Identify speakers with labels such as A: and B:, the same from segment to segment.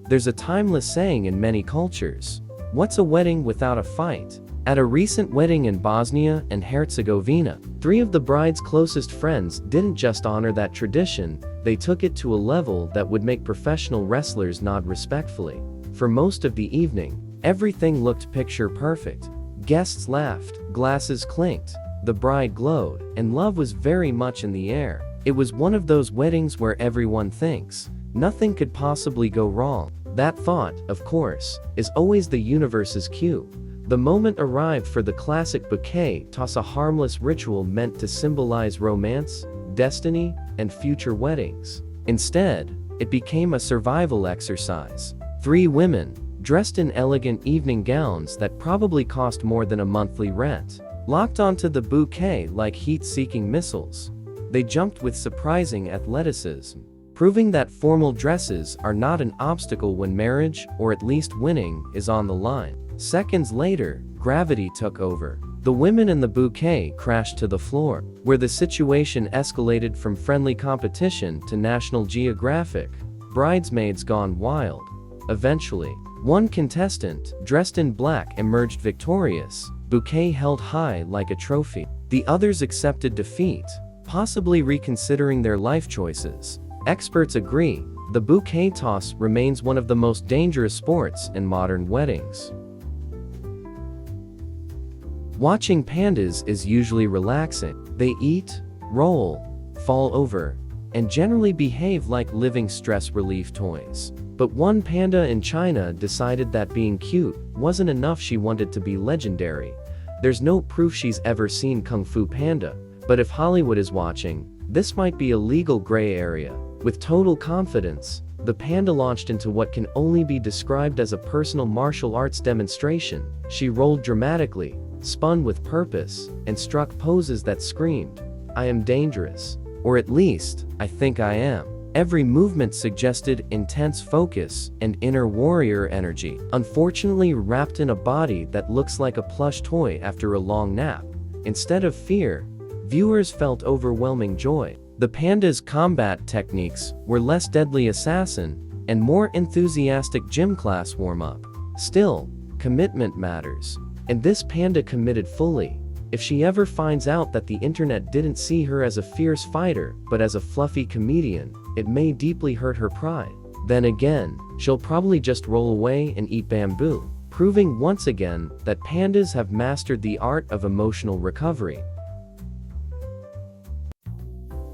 A: There's a timeless saying in many cultures. What's a wedding without a fight? At a recent wedding in Bosnia and Herzegovina, 3 of the bride's closest friends didn't just honor that tradition, they took it to a level that would make professional wrestlers nod respectfully. For most of the evening, everything looked picture perfect. Guests laughed, glasses clinked, the bride glowed, and love was very much in the air. It was one of those weddings where everyone thinks, nothing could possibly go wrong. That thought, of course, is always the universe's cue. The moment arrived for the classic bouquet toss, a harmless ritual meant to symbolize romance, destiny, and future weddings. Instead, it became a survival exercise. 3 women, dressed in elegant evening gowns that probably cost more than a monthly rent, locked onto the bouquet like heat-seeking missiles. They jumped with surprising athleticism, proving that formal dresses are not an obstacle when marriage, or at least winning, is on the line. Seconds later, gravity took over. The women in the bouquet crashed to the floor, where the situation escalated from friendly competition to National Geographic. Bridesmaids gone wild. Eventually, one contestant, dressed in black, emerged victorious, bouquet held high like a trophy. The others accepted defeat, possibly reconsidering their life choices. Experts agree, the bouquet toss remains one of the most dangerous sports in modern weddings. Watching pandas is usually relaxing. They eat, roll, fall over, and generally behave like living stress relief toys. But one panda in China decided that being cute wasn't enough. She wanted to be legendary. There's no proof she's ever seen Kung Fu Panda, but if Hollywood is watching, this might be a legal gray area. With total confidence, the panda launched into what can only be described as a personal martial arts demonstration. She rolled dramatically, spun with purpose, and struck poses that screamed, "I am dangerous." Or at least, I think I am. Every movement suggested intense focus and inner warrior energy, unfortunately wrapped in a body that looks like a plush toy after a long nap. Instead of fear, viewers felt overwhelming joy. The panda's combat techniques were less deadly assassin and more enthusiastic gym class warm-up. Still, commitment matters. And this panda committed fully. If she ever finds out that the internet didn't see her as a fierce fighter, but as a fluffy comedian, it may deeply hurt her pride. Then again, she'll probably just roll away and eat bamboo, proving once again that pandas have mastered the art of emotional recovery.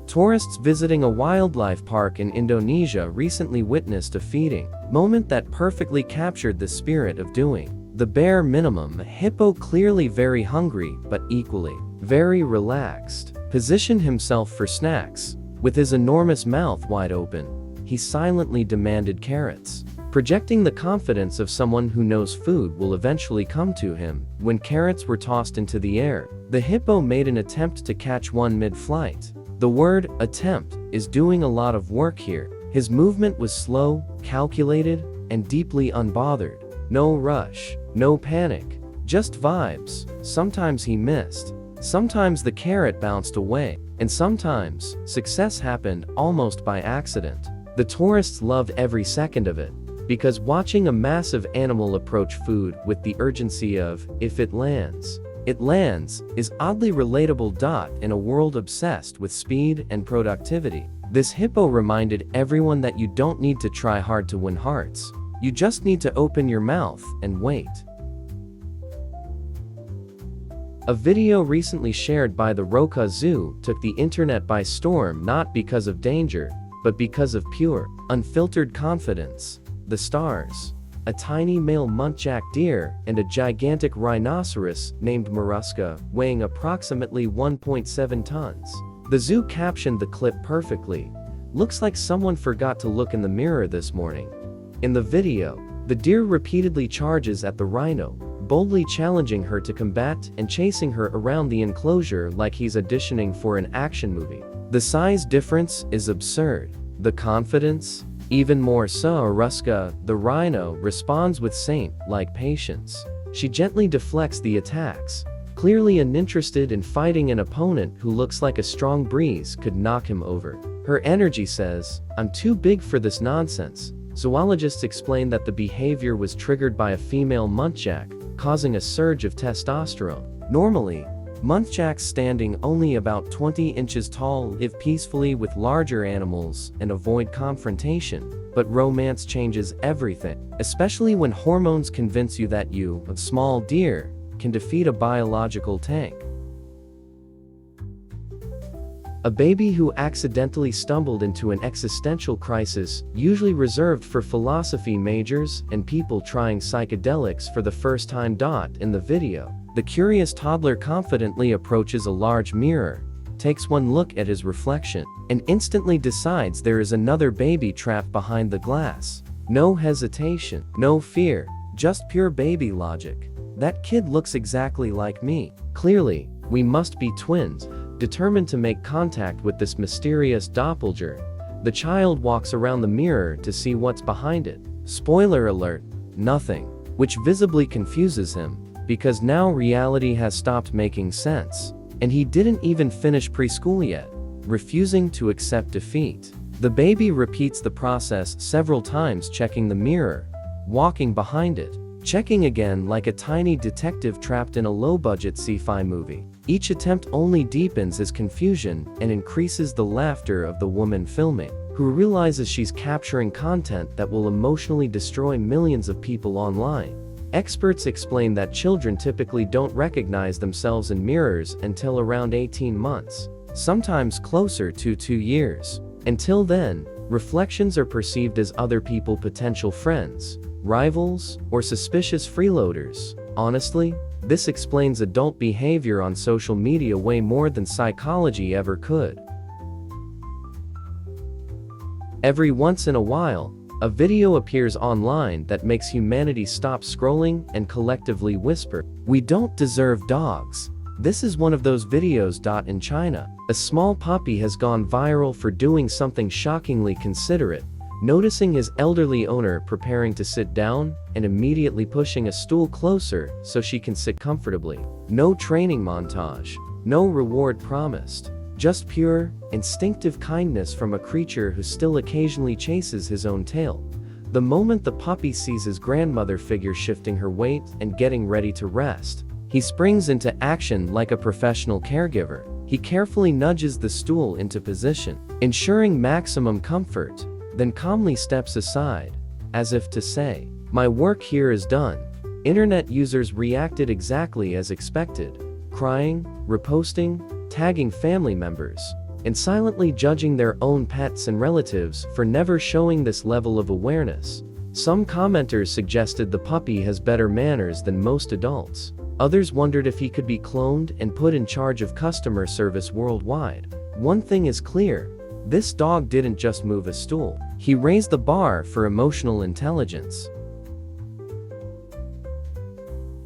A: Tourists visiting a wildlife park in Indonesia recently witnessed a feeding moment that perfectly captured the spirit of doing the bare minimum. A hippo, clearly very hungry but equally very relaxed, positioned himself for snacks. With his enormous mouth wide open, he silently demanded carrots, projecting the confidence of someone who knows food will eventually come to him. When carrots were tossed into the air, the hippo made an attempt to catch one mid-flight. The word attempt is doing a lot of work here. His movement was slow, calculated, and deeply unbothered. No rush, no panic, just vibes. Sometimes he missed, sometimes the carrot bounced away, and sometimes success happened almost by accident. The tourists loved every second of it, because watching a massive animal approach food with the urgency of, if it lands, it lands, is oddly relatable. In a world obsessed with speed and productivity, this hippo reminded everyone that you don't need to try hard to win hearts. You just need to open your mouth and wait. A video recently shared by the Roca Zoo took the internet by storm, not because of danger, but because of pure, unfiltered confidence. The stars: a tiny male muntjac deer and a gigantic rhinoceros named Maruska, weighing approximately 1.7 tons. The zoo captioned the clip perfectly. "Looks like someone forgot to look in the mirror this morning." In the video, the deer repeatedly charges at the rhino, boldly challenging her to combat and chasing her around the enclosure like he's auditioning for an action movie. The size difference is absurd. The confidence? Even more so. Maruska, the rhino, responds with saint-like patience. She gently deflects the attacks, clearly uninterested in fighting an opponent who looks like a strong breeze could knock him over. Her energy says, "I'm too big for this nonsense. Zoologists explain that the behavior was triggered by a female muntjac, causing a surge of testosterone. Normally, muntjacs standing only about 20 inches tall live peacefully with larger animals and avoid confrontation, but romance changes everything, especially when hormones convince you that you, a small deer, can defeat a biological tank. A baby who accidentally stumbled into an existential crisis, usually reserved for philosophy majors and people trying psychedelics for the first time. In the video, the curious toddler confidently approaches a large mirror, takes one look at his reflection, and instantly decides there is another baby trapped behind the glass. No hesitation, no fear, just pure baby logic. That kid looks exactly like me. Clearly, we must be twins. Determined to make contact with this mysterious doppelganger, the child walks around the mirror to see what's behind it. Spoiler alert, nothing, which visibly confuses him, because now reality has stopped making sense, and he didn't even finish preschool yet, refusing to accept defeat. The baby repeats the process several times, checking the mirror, walking behind it, checking again like a tiny detective trapped in a low-budget sci-fi movie. Each attempt only deepens his confusion and increases the laughter of the woman filming, who realizes she's capturing content that will emotionally destroy millions of people online. Experts explain that children typically don't recognize themselves in mirrors until around 18 months, sometimes closer to 2 years. Until then, reflections are perceived as other people, potential friends, rivals, or suspicious freeloaders. Honestly, this explains adult behavior on social media way more than psychology ever could. Every once in a while, a video appears online that makes humanity stop scrolling and collectively whisper, "We don't deserve dogs." This is one of those videos. In China, a small puppy has gone viral for doing something shockingly considerate, noticing his elderly owner preparing to sit down and immediately pushing a stool closer so she can sit comfortably. No training montage, no reward promised, just pure, instinctive kindness from a creature who still occasionally chases his own tail. The moment the puppy sees his grandmother figure shifting her weight and getting ready to rest, he springs into action like a professional caregiver. He carefully nudges the stool into position, ensuring maximum comfort, then calmly steps aside, as if to say, "My work here is done." Internet users reacted exactly as expected, crying, reposting, tagging family members, and silently judging their own pets and relatives for never showing this level of awareness. Some commenters suggested the puppy has better manners than most adults. Others wondered if he could be cloned and put in charge of customer service worldwide. One thing is clear. This dog didn't just move a stool. He raised the bar for emotional intelligence.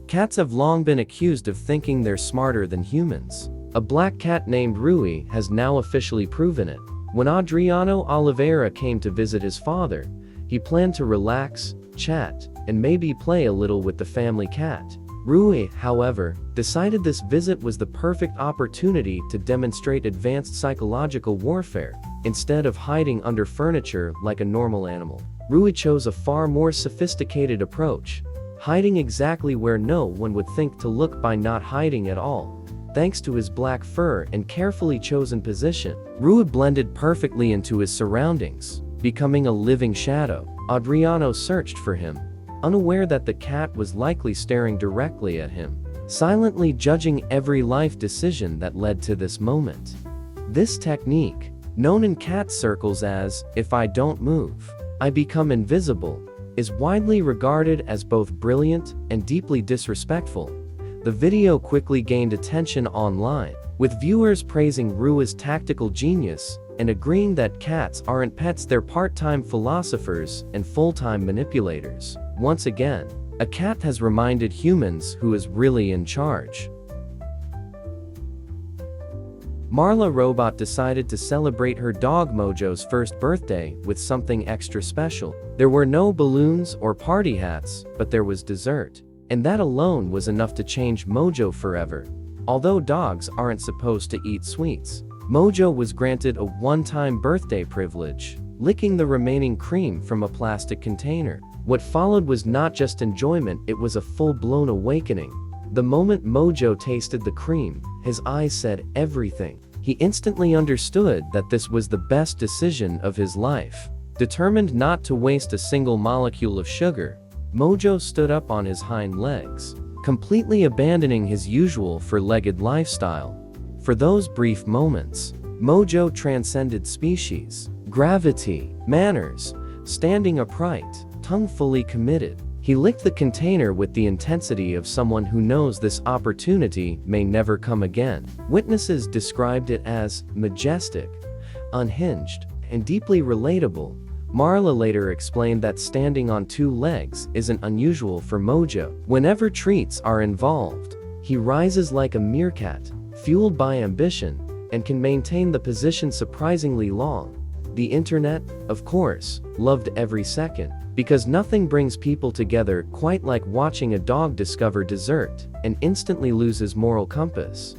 A: Cats have long been accused of thinking they're smarter than humans. A black cat named Rui has now officially proven it. When Adriano Oliveira came to visit his father, he planned to relax, chat, and maybe play a little with the family cat. Rui, however, decided this visit was the perfect opportunity to demonstrate advanced psychological warfare. Instead of hiding under furniture like a normal animal, Rui chose a far more sophisticated approach, hiding exactly where no one would think to look by not hiding at all. Thanks to his black fur and carefully chosen position, Rui blended perfectly into his surroundings, becoming a living shadow. Adriano searched for him, unaware that the cat was likely staring directly at him, silently judging every life decision that led to this moment. This technique, known in cat circles as, "If I don't move, I become invisible," is widely regarded as both brilliant and deeply disrespectful. The video quickly gained attention online, with viewers praising Rui's tactical genius and agreeing that cats aren't pets, they're part-time philosophers and full-time manipulators. Once again, a cat has reminded humans who is really in charge. Marla Robot decided to celebrate her dog Mojo's first birthday with something extra special. There were no balloons or party hats, but there was dessert. And that alone was enough to change Mojo forever. Although dogs aren't supposed to eat sweets, Mojo was granted a one-time birthday privilege. licking the remaining cream from a plastic container. What followed was not just enjoyment, it was a full-blown awakening. The moment Mojo tasted the cream, his eyes said everything. He instantly understood that this was the best decision of his life. Determined not to waste a single molecule of sugar, Mojo stood up on his hind legs, completely abandoning his usual four-legged lifestyle. For those brief moments, Mojo transcended species, gravity, manners, standing upright, tongue fully committed. He licked the container with the intensity of someone who knows this opportunity may never come again. Witnesses described it as majestic, unhinged, and deeply relatable. Marla later explained that standing on two legs isn't unusual for Mojo. Whenever treats are involved, he rises like a meerkat, fueled by ambition, and can maintain the position surprisingly long. The internet, of course, loved every second, because nothing brings people together quite like watching a dog discover dessert and instantly lose his moral compass.